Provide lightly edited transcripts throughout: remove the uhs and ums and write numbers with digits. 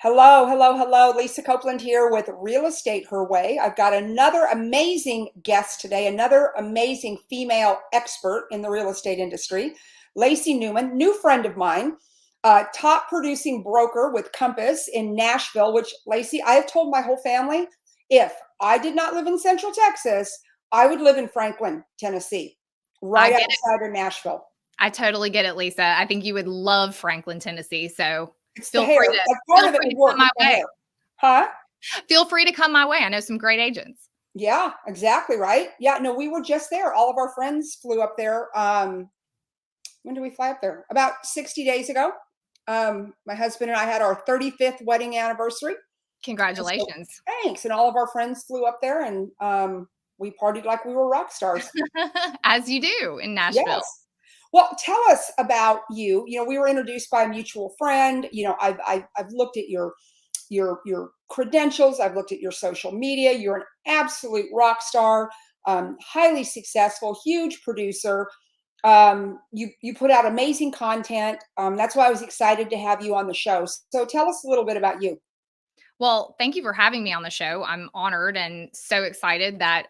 Hello, hello, hello. Lisa Copeland here with Real Estate Her Way. I've got another amazing guest today, another amazing female expert in the real estate industry, Lacey Newman, new friend of mine, top producing broker with Compass in Nashville, which, Lacey, I have told my whole family, if I did not live in Central Texas, I would live in Franklin, Tennessee, I right get it. outside of Nashville. I totally get it, Lisa. I think you would love Franklin, Tennessee. So It's the feel free hair. to Like part feel of it free would to work. come It's my the way. hair. Huh? Feel free to come my way. I know some great agents. Yeah, exactly right. Yeah, no, we were just there. All of our friends flew up there. When did we fly up there? About 60 days ago. My husband and I had our 35th wedding anniversary. And so Congratulations. thanks. And all of our friends flew up there and we partied like we were rock stars. As you do in Nashville. Yes. Well, tell us about you. You know, we were introduced by a mutual friend. You know, I've looked at your credentials. I've looked at your social media. You're an absolute rock star, highly successful, huge producer. You put out amazing content. That's why I was excited to have you on the show. So tell us a little bit about you. Well, thank you for having me on the show. I'm honored and so excited that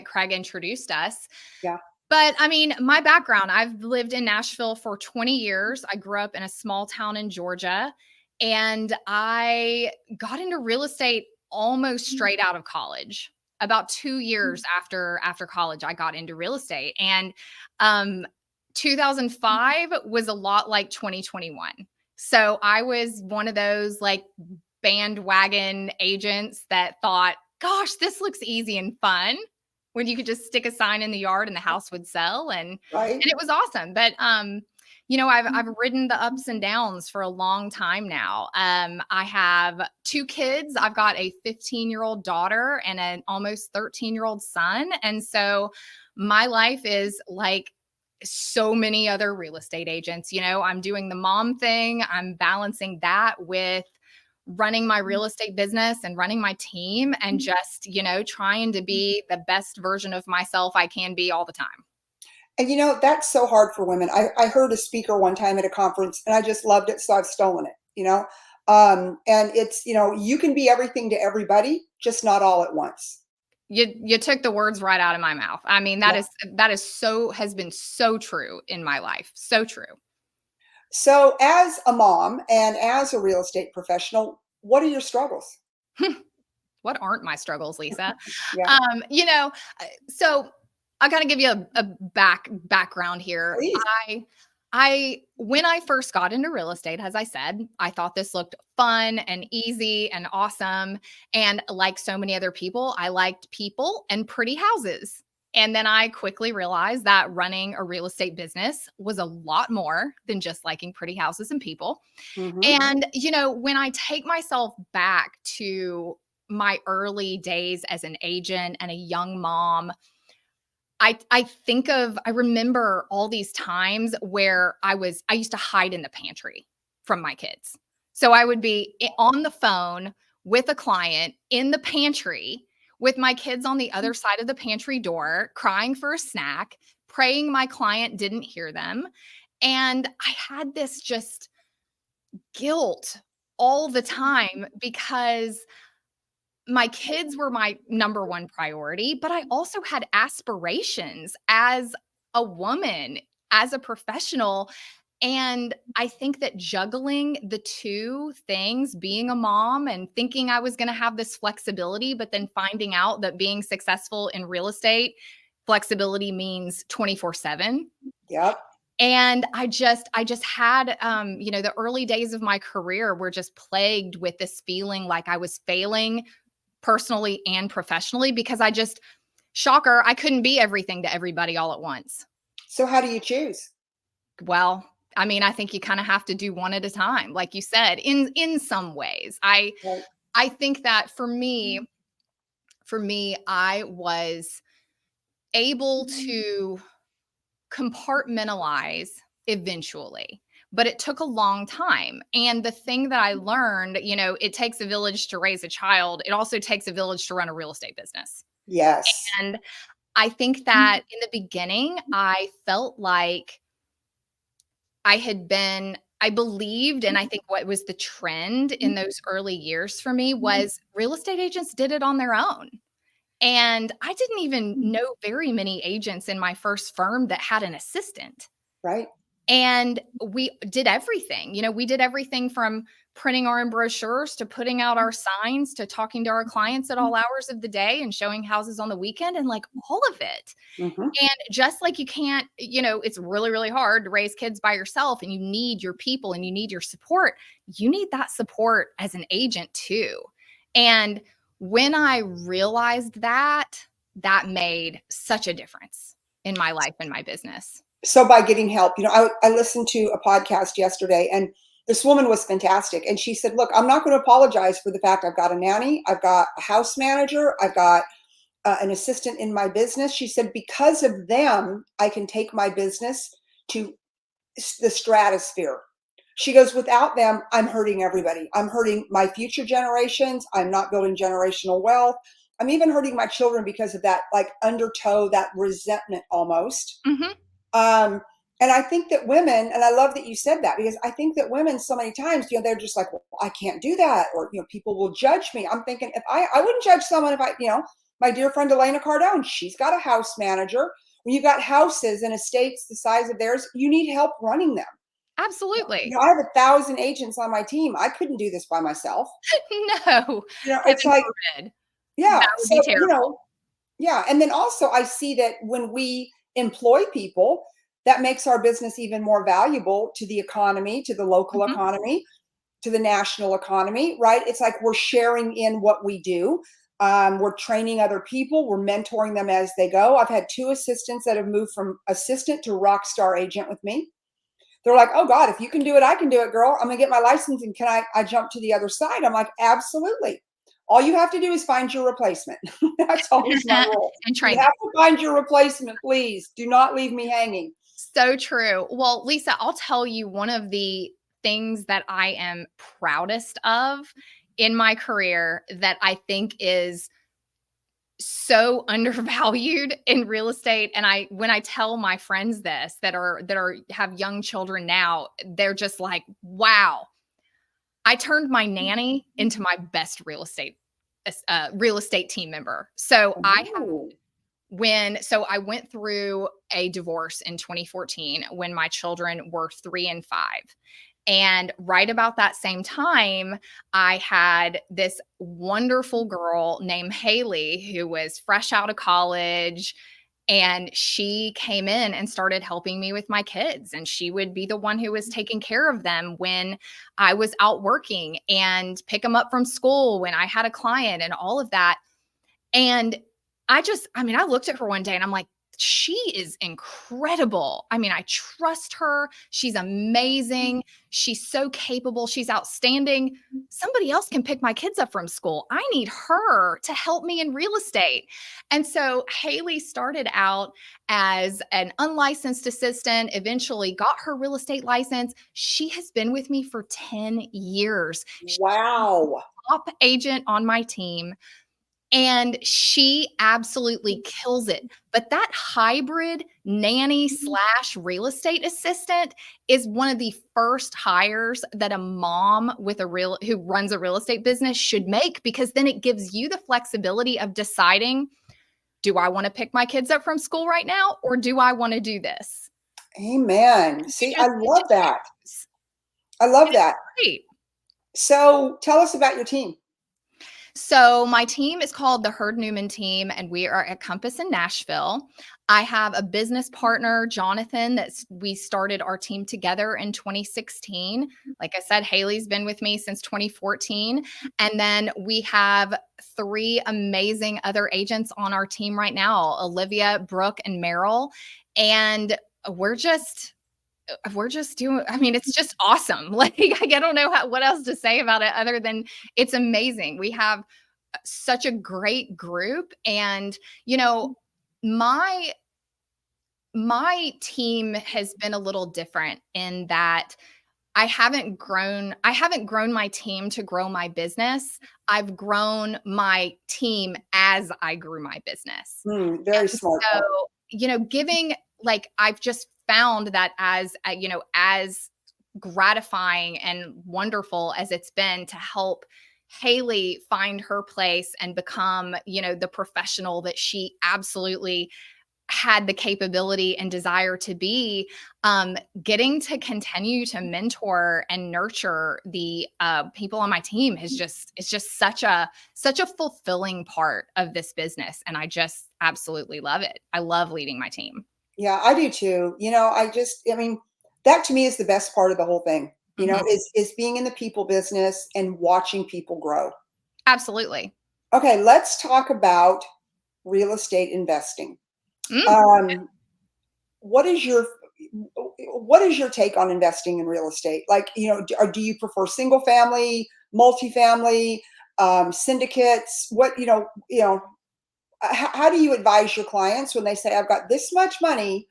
Craig introduced us. Yeah. But I mean, my background, I've lived in Nashville for 20 years. I grew up in a small town in Georgia, and I got into real estate almost straight out of college. About 2 years after college, I got into real estate. And um 2005 was a lot like 2021. So I was one of those like bandwagon agents that thought, gosh, this looks easy and fun when you could just stick a sign in the yard and the house would sell, and Right. it was awesome. But I've ridden the ups and downs for a long time now. I have 2 kids. I've got a 15-year-old daughter and an almost 13-year-old son. And so my life is like so many other real estate agents. I'm doing the mom thing. I'm balancing that with running my real estate business and running my team and just, trying to be the best version of myself I can be all the time. And you know, that's so hard for women. I heard a speaker one time at a conference and I just loved it. So I've stolen it, you know? And it's, you know, you can be everything to everybody, just not all at once. You took the words right out of my mouth. I mean, Yeah. that is so has been so true in my life. So true. So as a mom and as a real estate professional, what are your struggles? What aren't my struggles, Lisa? Yeah, Um, you know, so I gotta give you a background here. please. I when I first got into real estate, as I said, I thought this looked fun and easy and awesome. And like so many other people, I liked people and pretty houses. And then I quickly realized that running a real estate business was a lot more than just liking pretty houses and people. Mhm. And, when I take myself back to my early days as an agent and a young mom, I remember all these times where I used to hide in the pantry from my kids. So I would be on the phone with a client in the pantry with my kids on the other side of the pantry door, crying for a snack, praying my client didn't hear them. And I had this just guilt all the time because my kids were my number one priority, but I also had aspirations as a woman, as a professional. And I think that juggling the two things, being a mom and thinking I was going to have this flexibility, but then finding out that being successful in real estate, flexibility means 24/7. Yep. And I just had, the early days of my career were just plagued with this feeling like I was failing personally and professionally because shocker, I couldn't be everything to everybody all at once. So how do you choose? Well, I mean, I think you kind of have to do one at a time, like you said, in some ways. Right. I think that for me, I was able to compartmentalize eventually, but it took a long time. And the thing that I learned, it takes a village to raise a child. It also takes a village to run a real estate business. Yes. And I think that in the beginning, I felt like I had been I believed, and I think what was the trend in those early years for me was real estate agents did it on their own. And I didn't even know very many agents in my first firm that had an assistant. Right. And we did everything. We did everything from printing our own brochures to putting out our signs to talking to our clients at all hours of the day and showing houses on the weekend and like all of it. Mm-hmm. And just like you can't, it's really, really hard to raise kids by yourself and you need your people and you need your support. You need that support as an agent too. And when I realized that, that made such a difference in my life and my business. So by getting help, I listened to a podcast yesterday, and this woman was fantastic. And she said, look, I'm not going to apologize for the fact I've got a nanny, I've got a house manager, I've got an assistant in my business. She said, because of them, I can take my business to the stratosphere. She goes, without them, I'm hurting everybody. I'm hurting my future generations. I'm not building generational wealth. I'm even hurting my children because of that, like undertow, that resentment almost. Mm-hmm. And I think that women, and I love that you said that, because I think that women so many times, they're just like, well, I can't do that. Or, people will judge me. I'm thinking, if I wouldn't judge someone if my dear friend Elena Cardone, she's got a house manager. When you've got houses and estates the size of theirs, you need help running them. Absolutely. I have 1,000 agents on my team. I couldn't do this by myself. No. It's Heaven like, forbid. yeah. That would So, be terrible. yeah. And then also I see that when we employ people, that makes our business even more valuable to the economy, to the local Mhm. economy, to the national economy, right? It's like we're sharing in what we do. We're training other people. We're mentoring them as they go. I've had 2 assistants that have moved from assistant to rock star agent with me. They're like, oh God, if you can do it, I can do it, girl. I'm gonna get my license, and can I jump to the other side? I'm like, absolutely. All you have to do is find your replacement. That's always my rule. And You train them. have to find your replacement, please. Do not leave me hanging. So true. Well, Lisa, I'll tell you one of the things that I am proudest of in my career that I think is so undervalued in real estate. And when I tell my friends this that are have young children now, they're just like, wow, I turned my nanny into my best real estate team member. So Ooh. I went through a divorce in 2014 when my children were 3 and 5. And right about that same time, I had this wonderful girl named Haley who was fresh out of college. And she came in and started helping me with my kids. And she would be the one who was taking care of them when I was out working and pick them up from school when I had a client and all of that. And I looked at her one day and I'm like, she is incredible. I mean, I trust her. She's amazing. She's so capable. She's outstanding. Somebody else can pick my kids up from school. I need her to help me in real estate. And so Haley started out as an unlicensed assistant, eventually got her real estate license. She has been with me for 10 years. She's Wow. the top agent on my team. And she absolutely kills it. But that hybrid nanny slash real estate assistant is one of the first hires that a mom who runs a real estate business should make, because then it gives you the flexibility of deciding, do I want to pick my kids up from school right now, or do I want to do this? Amen. You See, I just get to love that. choose. I love And it's that. great. So tell us about your team. So my team is called the Herd Newman team, and we are at Compass in Nashville. I have a business partner, Jonathan, we started our team together in 2016. Like I said, Haley's been with me since 2014. And then we have 3 amazing other agents on our team right now, Olivia, Brooke, and Meryl. And we're just doing, it's just awesome. Like, I don't know what else to say about it other than it's amazing. We have such a great group. And, my team has been a little different in that I haven't grown my team to grow my business. I've grown my team as I grew my business. Very And smart. so, giving, like, I've just found that as gratifying and wonderful as it's been to help Haley find her place and become, the professional that she absolutely had the capability and desire to be, getting to continue to mentor and nurture the people on my team it's just such a fulfilling part of this business, and I just absolutely love it. I love leading my team. Yeah, I do too. I mean, that to me is the best part of the whole thing, Mhm. is being in the people business and watching people grow. Absolutely. Okay, let's talk about real estate investing. Mm. Um, what is your what is your take on investing in real estate? Like, do you prefer single family, multifamily, syndicates? What, how do you advise your clients when they say, I've got this much money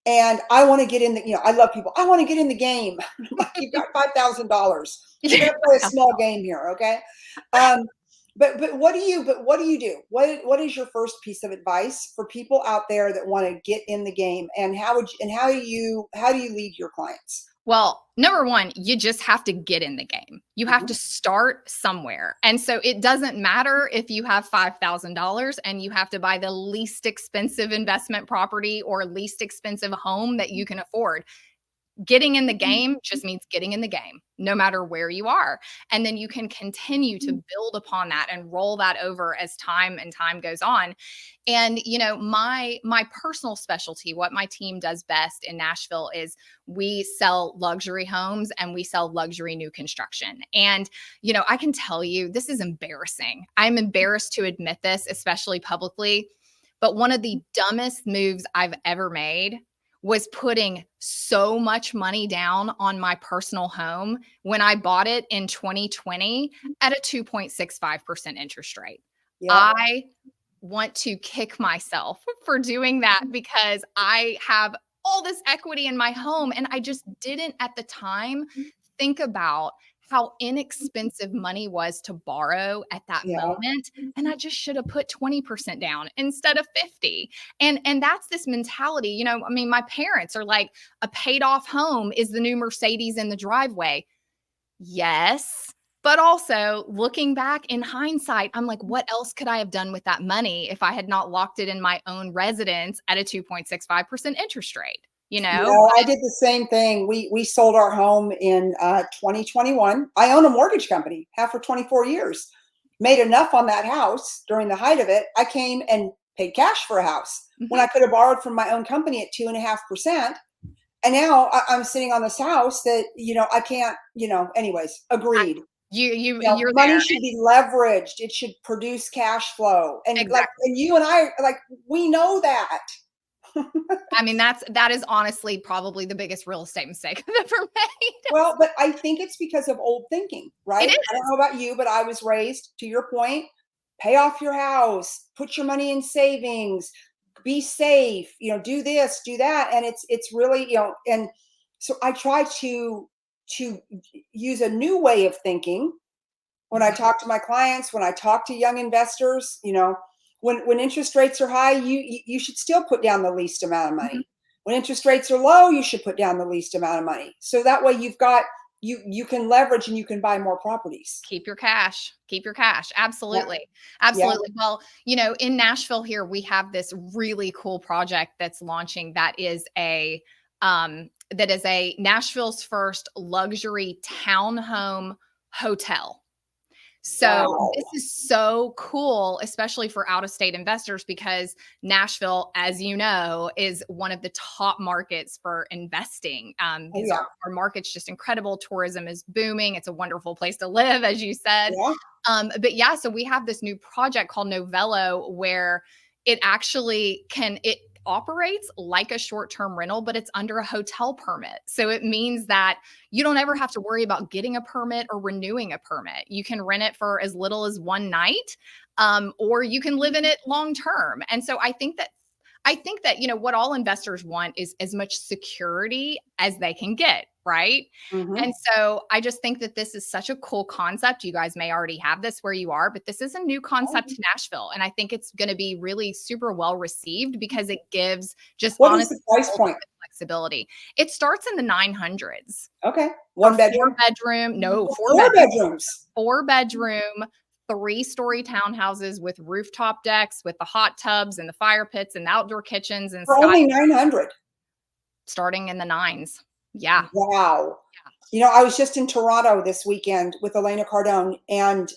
and I want to get in I love people. I want to get in the game. Like, you've got $5,000. We're going to play a small game here. Okay. Um, but what do you do? What is your first piece of advice for people out there that want to get in the game, and how do you lead your clients? Well, number one, you just have to get in the game. You have Mhm. to start somewhere. And so it doesn't matter if you have $5,000 and you have to buy the least expensive investment property or least expensive home that you can afford. Getting in the game just means getting in the game, no matter where you are. And then you can continue to build upon that and roll that over as time and time goes on. And my personal specialty, what my team does best in Nashville, is we sell luxury homes and we sell luxury new construction. And I can tell you, this is embarrassing. I'm embarrassed to admit this, especially publicly, but one of the dumbest moves I've ever made was putting so much money down on my personal home when I bought it in 2020 at a 2.65% interest rate. Yeah. I want to kick myself for doing that because I have all this equity in my home, and I just didn't at the time think about how inexpensive money was to borrow at that Yeah. moment, and I just should have put 20% down instead of 50. And that's this mentality. I mean, my parents are like, a paid off home is the new Mercedes in the driveway. Yes. But also, looking back in hindsight, I'm like, what else could I have done with that money if I had not locked it in my own residence at a 2.65% interest rate? I did the same thing. We sold our home in 2021. I own a mortgage company, have for 24 years. Made enough on that house during the height of it. I came and paid cash for a house when I Mhm. could have borrowed from my own company at 2.5%. And now I'm sitting on this house that, I can't, anyways, I, agreed. you're Money there. should be leveraged. It should produce cash flow. And Exactly. and you and I, we know that. I mean, that is honestly probably the biggest real estate mistake I've ever made. Well, but I think it's because of old thinking, It right? I don't is. know about you, but I was raised, to your point, pay off your house, put your money in savings, be safe, do this, do that. And it's really, and so I try to use a new way of thinking when I Mhm. talk to my clients, when I talk to young investors. When interest rates are high, you should still put down the least amount of Mhm. money. When interest rates are low, you should put down the least amount of money. So that way you can leverage and you can buy more properties. Keep your cash. Keep your cash. Yeah. Absolutely. Yeah. Absolutely. Well, in Nashville here, we have this really cool project that's launching that is a Nashville's first luxury townhome hotel. So Wow. this is so cool, especially for out of state investors, because Nashville, as you know, is one of the top markets for investing. Oh Because yeah. our market's just incredible. Tourism is booming. It's a wonderful place to live, as you said. Yeah. But yeah, so we have this new project called Novello where it operates like a short-term rental, but it's under a hotel permit. So it means that you don't ever have to worry about getting a permit or renewing a permit. You can rent it for as little as one night, or you can live in it long term. And so I think that what all investors want is as much security as they can get, right? Hmm. And so I just think that this is such a cool concept. You guys may already have this where you are, but this is a new concept to Nashville. And I think it's going to be really super well received because it gives just What is honest the price point? ultimate flexibility. It starts in the 900s Okay. for One bedroom? four 4 bedrooms. 4 bedroom, 3-story townhouses with rooftop decks, with the hot tubs and the fire pits and outdoor kitchens and For sky, only 900. starting in the nines. Yeah. Wow. I was just in Toronto this weekend with Elena Cardone and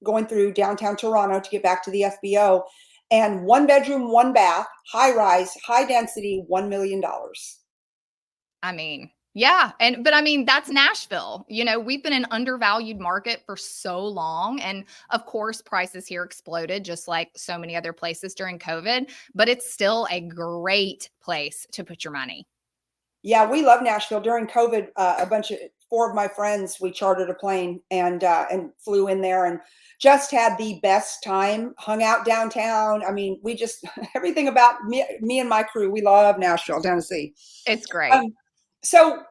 going through downtown Toronto to get back to the FBO. And 1 bedroom, 1 bath, high rise, high density, $1 million. I mean, yeah. But I mean, that's Nashville. We've been an undervalued market for so long. And of course, prices here exploded, just like so many other places during COVID, but it's still a great place to put your money. Yeah, we love Nashville. During COVID, four of my friends, we chartered a plane and flew in there and just had the best time. Hung out downtown. I mean, we just everything about me and my crew. We love Nashville, Tennessee. It's great. Um, so,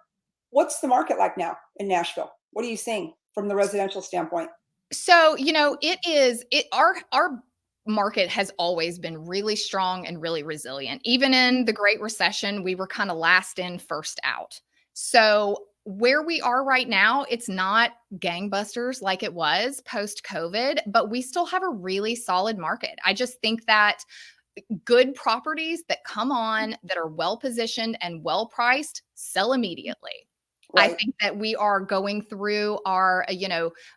what's the market like now in Nashville? What are you seeing from the residential standpoint? So, our market has always been really strong and really resilient. Even in the Great Recession, we were kind of last in, first out. So, where we are right now, it's not gangbusters like it was post COVID, but we still have a really solid market. I just think that good properties that come on that are well positioned and well priced sell immediately. I Right. think that we are going through our,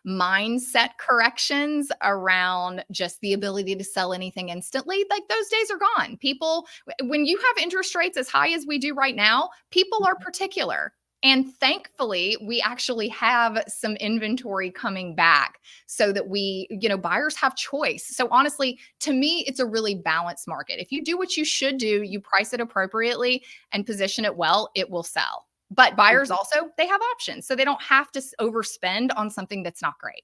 mindset corrections around just the ability to sell anything instantly. Like those days are gone. People, when you have interest rates as high as we do right now, people are particular. And thankfully, we actually have some inventory coming back so that buyers have choice. So honestly, to me, it's a really balanced market. If you do what you should do, you price it appropriately and position it well, it will sell. But buyers also, they have options. So they don't have to overspend on something that's not great.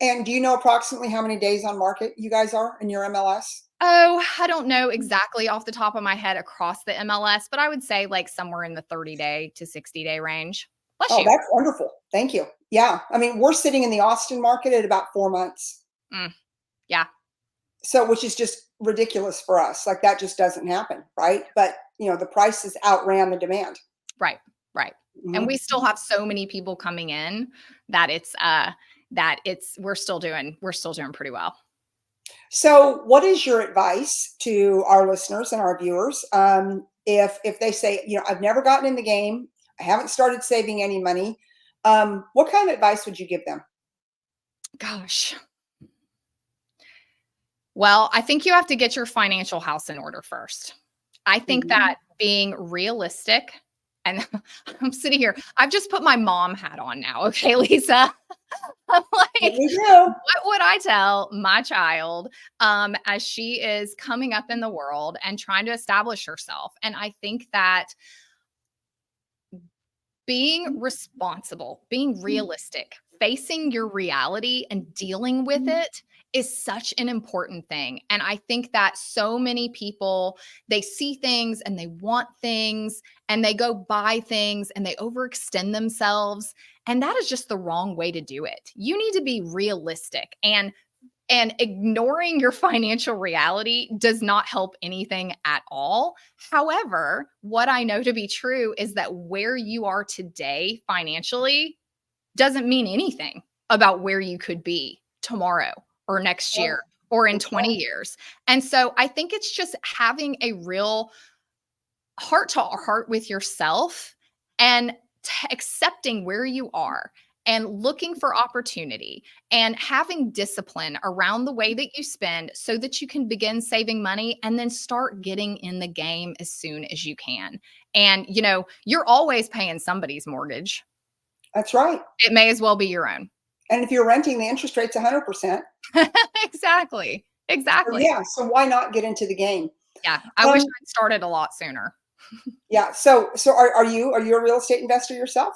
And do you know approximately how many days on market you guys are in your MLS? Oh, I don't know exactly off the top of my head across the MLS, but I would say like somewhere in the 30-day to 60-day range. Bless Oh, you. that's wonderful. Thank you. Yeah. I mean, we're sitting in the Austin market at about 4 months. Mm, yeah, So, which is just ridiculous for us. Like that just doesn't happen. Right. But, the prices outran the demand. right, right. And Mhm. we still have so many people coming in that we're still doing pretty well. So, what is your advice to our listeners and our viewers? If they say, I've never gotten in the game, I haven't started saving any money, what kind of advice would you give them? Gosh. Well, I think you have to get your financial house in order first. I think Mhm. that being realistic, and I'm sitting here, I've just put my mom hat on now. Okay, Lisa. I'm What like, we do. what would I tell my child as she is coming up in the world and trying to establish herself? And I think that being responsible, being realistic, facing your reality and dealing with it is such an important thing. And I think that so many people, they see things and they want things and they go buy things and they overextend themselves. And that is just the wrong way to do it. You need to be realistic, and ignoring your financial reality does not help anything at all. However, what I know to be true is that where you are today financially doesn't mean anything about where you could be tomorrow or next Right. year or in That's 20 right. years. And so I think it's just having a real heart to heart with yourself and accepting where you are and looking for opportunity and having discipline around the way that you spend so that you can begin saving money and then start getting in the game as soon as you can. And you're always paying somebody's mortgage. That's right. It may as well be your own. And if you're renting, the interest rate's 100%. Exactly. So Exactly. yeah. So why not get into the game? Yeah. I wish Um, I'd started a lot sooner. yeah. So are you a real estate investor yourself?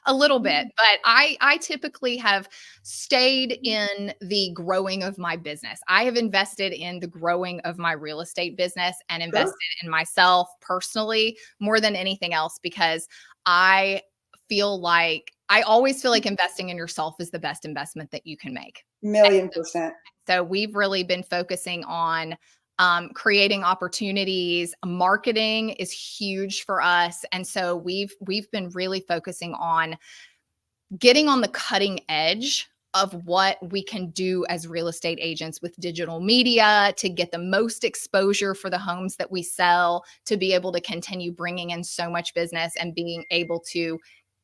A little bit, but I typically have stayed in the growing of my business. I have invested in the growing of my real estate business and invested Sure. in myself personally more than anything else because I I always feel like investing in yourself is the best investment that you can make. Million percent. So we've really been focusing on creating opportunities. Marketing is huge for us. And so we've been really focusing on getting on the cutting edge of what we can do as real estate agents with digital media to get the most exposure for the homes that we sell, to be able to continue bringing in so much business and being able to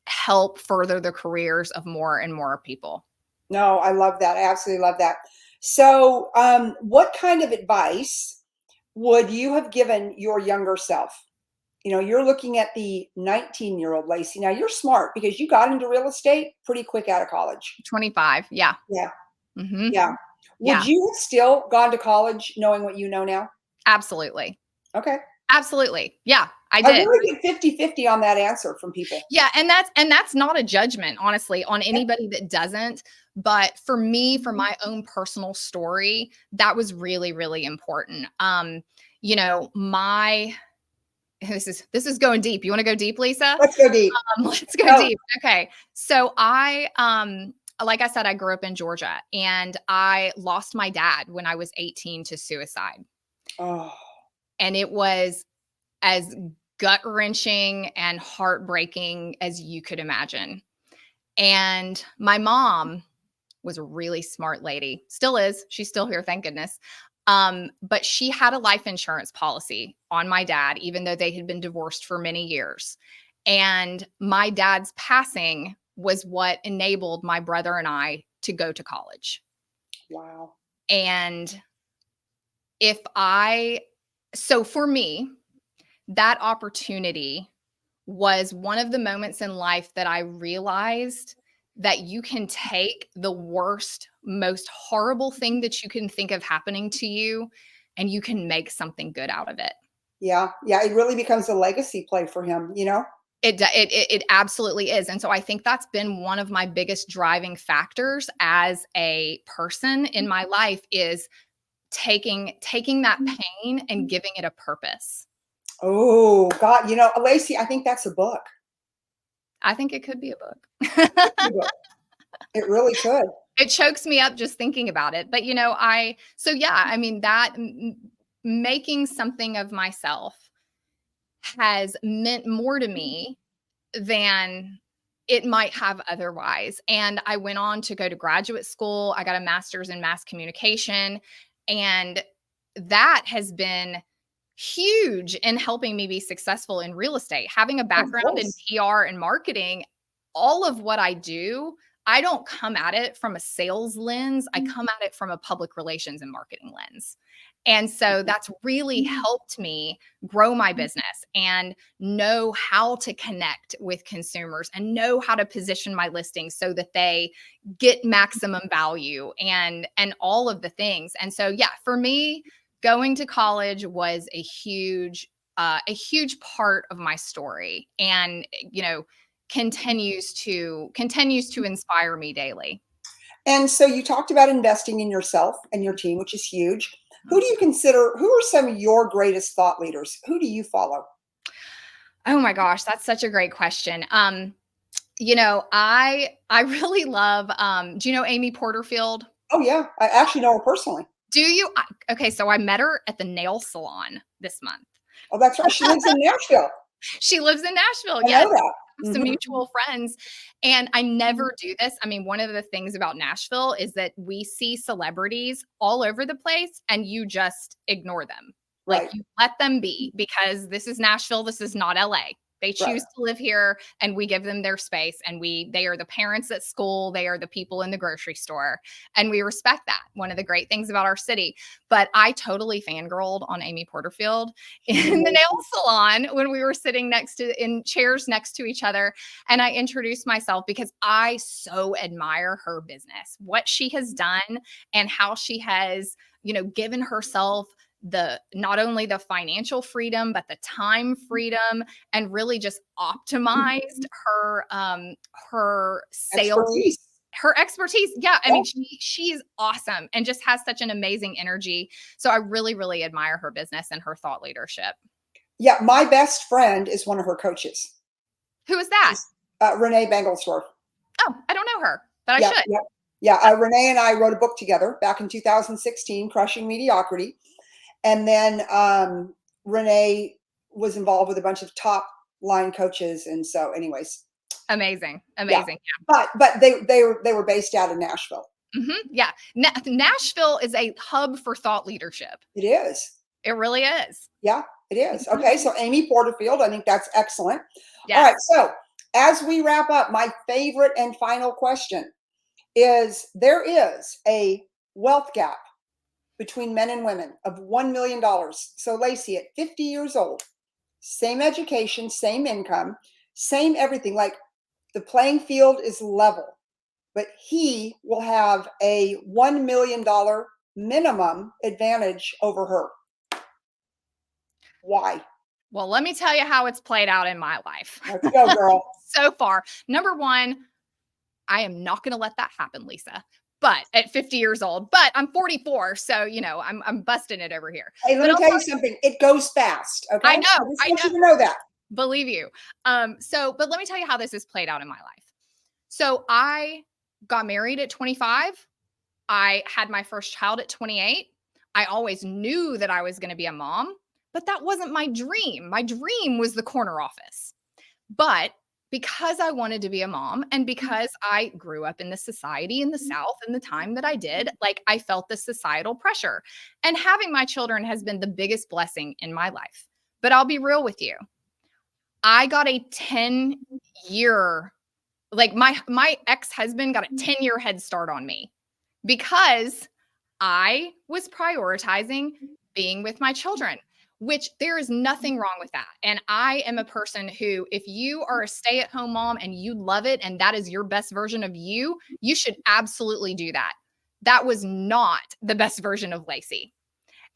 help further the careers of more and more people. No, I love that. I absolutely love that. So, what kind of advice would you have given your younger self? You know, you're looking at the 19-year-old Lacey. Now, you're smart because you got into real estate pretty quick out of college. 25. Yeah. Yeah, Hmm. yeah. Would Yeah, you have still gone to college knowing what you know now? absolutely. Okay. Absolutely. Yeah, I I did. really get 50-50 on that answer from people. Yeah, and that's not a judgment, honestly, on anybody that doesn't. But for me, for my own personal story, that was really, really important. My this is going deep. You want to go deep, Lisa? Let's go deep. Let's go Oh, deep. Okay. So like I said, I grew up in Georgia and I lost my dad when I was 18 to suicide. oh, And it was as gut wrenching and heartbreaking as you could imagine. And my mom was a really smart lady, still is. She's still here, thank goodness. But she had a life insurance policy on my dad, even though they had been divorced for many years. And my dad's passing was what enabled my brother and I to go to college. wow. And if I, so for me, that opportunity was one of the moments in life that I realized that you can take the worst, most horrible thing that you can think of happening to you, and you can make something good out of it. Yeah, yeah. It really becomes a legacy play for him, you know? It absolutely is. And so I think that's been one of my biggest driving factors as a person in my life is taking that pain and giving it a purpose. Oh, God. You know, Lacey, I think that's a book. I think it could be a book. A book. It really could. It chokes me up just thinking about it. But, so yeah, I mean, making something of myself has meant more to me than it might have otherwise. And I went on to go to graduate school. I got a master's in mass communication. And that has been huge in helping me be successful in real estate. Having a Of background in course. PR and marketing, all of what I do, I don't come at it from a sales lens. I come at it from a public relations and marketing lens. And so that's really helped me grow my business and know how to connect with consumers and know how to position my listings so that they get maximum value and all of the things. And so yeah, for me, going to college was a huge part of my story, and continues to inspire me daily. And so you talked about investing in yourself and your team, which is huge. Who do you consider, who are some of your greatest thought leaders? Who do you follow? Oh my gosh, that's such a great question. I really love do you know Amy Porterfield? Oh, yeah. I actually know her personally. Do you? Okay, so I met her at the nail salon this month. Oh, that's right. She lives in Nashville. She lives in Nashville. I know Yes, that. some Mhm. mutual friends. And I never do this. I mean, one of the things about Nashville is that we see celebrities all over the place and you just ignore them. Like Right, you let them be because this is Nashville, this is not LA. They right. choose to live here and we give them their space and they are the parents at school, they are the people in the grocery store, and we respect that. One of the great things about our city. But I totally fangirled on Amy Porterfield She's in the amazing. nail salon when we were sitting in chairs next to each other. And I introduced myself because I so admire her business, what she has done and how she has, given herself the not only the financial freedom but the time freedom and really just optimized her sales, Expertise. her expertise. Yeah, I Yeah. mean she is awesome and just has such an amazing energy. So I really, really admire her business and her thought leadership. Yeah, my best friend is one of her coaches. Who is that? She's Renee Bangelsdorf. Oh, I don't know her, but I Yeah, should. yeah, yeah. Renee and I wrote a book together back in 2016, Crushing Mediocrity. And then Renee was involved with a bunch of top line coaches. And so anyways, Amazing. yeah. Amazing. But they were based out of Nashville. Yeah. Nashville is a hub for thought leadership. It is. It really is. Yeah, it is. Okay, so Amy Porterfield, I think that's excellent. All Yes. right, so as we wrap up, my favorite and final question is, there is a wealth gap between men and women of $1 million. So Lacey, at 50 years old, same education, same income, same everything, like the playing field is level, but he will have a $1 million minimum advantage over her. Why? Well, let me tell you how it's played out in my life. Let's go, girl. So far, number one, I am not going to let that happen, Lisa. But at 50 years old, but I'm 44, so you know I'm busting it over here. Hey, let me tell you something. It goes fast. Okay, I know. I just want you to know that. Believe you. But let me tell you how this has played out in my life. So I got married at 25. I had my first child at 28. I always knew that I was going to be a mom, but that wasn't my dream. My dream was the corner office. But because I wanted to be a mom and because I grew up in the society in the South in the time that I did, like I felt the societal pressure. And having my children has been the biggest blessing in my life. But I'll be real with you. I got a 10-year, like my ex-husband got a 10-year head start on me because I was prioritizing being with my children, which there is nothing wrong with that. And I am a person who, if you are a stay-at-home mom and you love it and that is your best version of you, you should absolutely do that. That was not the best version of Lacey.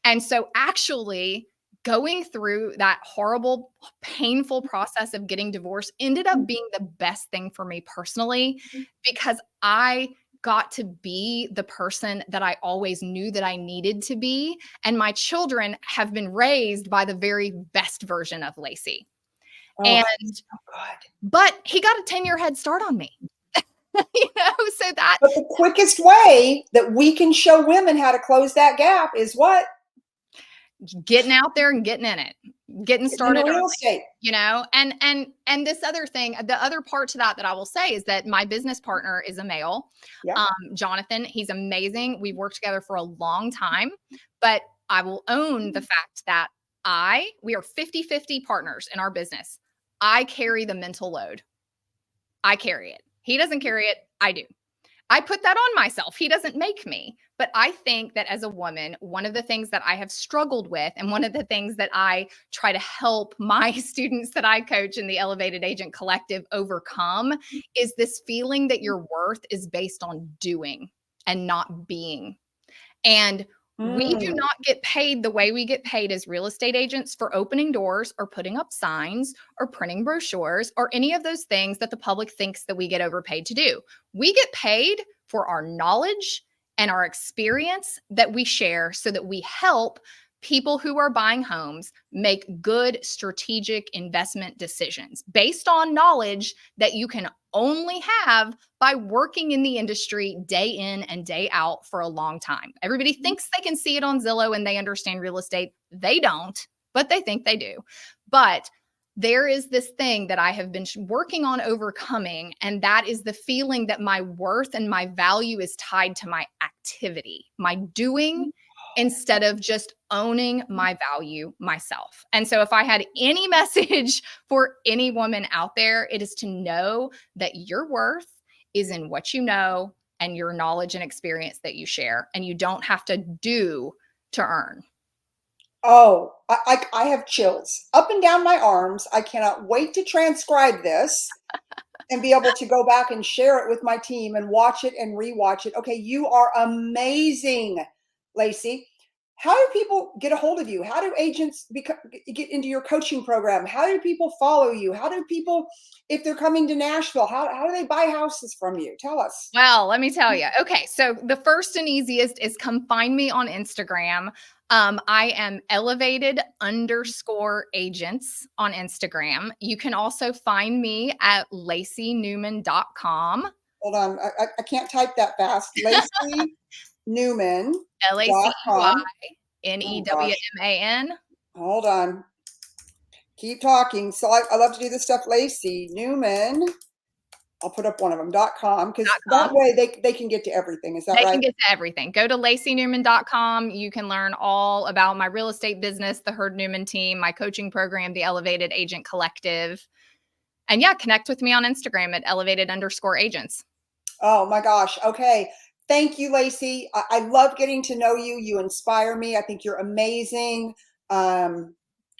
And so actually going through that horrible, painful process of getting divorced ended up being the best thing for me personally, because I got to be the person that I always knew that I needed to be. And my children have been raised by the very best version of Lacey. Oh, And, so good. but he got a 10-year head start on me. So that. But the quickest way that we can show women how to close that gap is what? Getting out there and getting in it, getting started in real early, estate. and this other thing, the other part to that I will say is that my business partner is a male. Yeah. Jonathan, he's amazing. We've worked together for a long time, but I will own the fact that we are 50-50 partners in our business. I carry the mental load. I carry it. He doesn't carry it. I do. I put that on myself. He doesn't make me. But I think that as a woman, one of the things that I have struggled with, and one of the things that I try to help my students that I coach in the Elevated Agent Collective overcome, is this feeling that your worth is based on doing and not being. And we do not get paid the way we get paid as real estate agents for opening doors or putting up signs or printing brochures or any of those things that the public thinks that we get overpaid to do. We get paid for our knowledge and our experience that we share so that we help people who are buying homes make good strategic investment decisions based on knowledge that you can only have by working in the industry day in and day out for a long time. Everybody thinks they can see it on Zillow and they understand real estate. They don't, but they think they do. But there is this thing that I have been working on overcoming, and that is the feeling that my worth and my value is tied to my activity, my doing, instead of just owning my value myself. And so if I had any message for any woman out there, it is to know that your worth is in what you know and your knowledge and experience that you share, and you don't have to do to earn. Oh, I have chills up and down my arms. I cannot wait to transcribe this and be able to go back and share it with my team and watch it and rewatch it. Okay, you are amazing, Lacey. How do people get a hold of you? How do agents get into your coaching program? How do people follow you? How do people, if they're coming to Nashville, how do they buy houses from you? Tell us. Well, let me tell you. Okay, so the first and easiest is come find me on Instagram. I am elevated_agents on Instagram. You can also find me at LaceyNewman.com. Hold on, I can't type that fast. Lacey Newman.com. LACEY Oh gosh. Newman. Hold on. Keep talking. So I love to do this stuff. Lacey Newman. I'll put up one of them .com because that .com. way they can get to everything. Is that They right? can get to everything. Go to lacynewman.com. You can learn all about my real estate business, the Herd Newman team, my coaching program, the Elevated Agent Collective. And yeah, connect with me on Instagram at elevated_agents. Oh my gosh. Okay. Thank you, Lacey. I love getting to know you. You inspire me. I think you're amazing.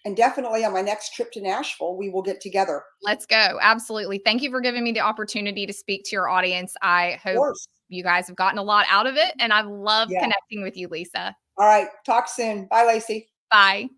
And definitely on my next trip to Nashville, we will get together. Let's go. Absolutely. Thank you for giving me the opportunity to speak to your audience. I Of hope course. you guys have gotten a lot out of it. And I've loved Yeah. connecting with you, Lisa. All right. Talk soon. Bye, Lacey. Bye.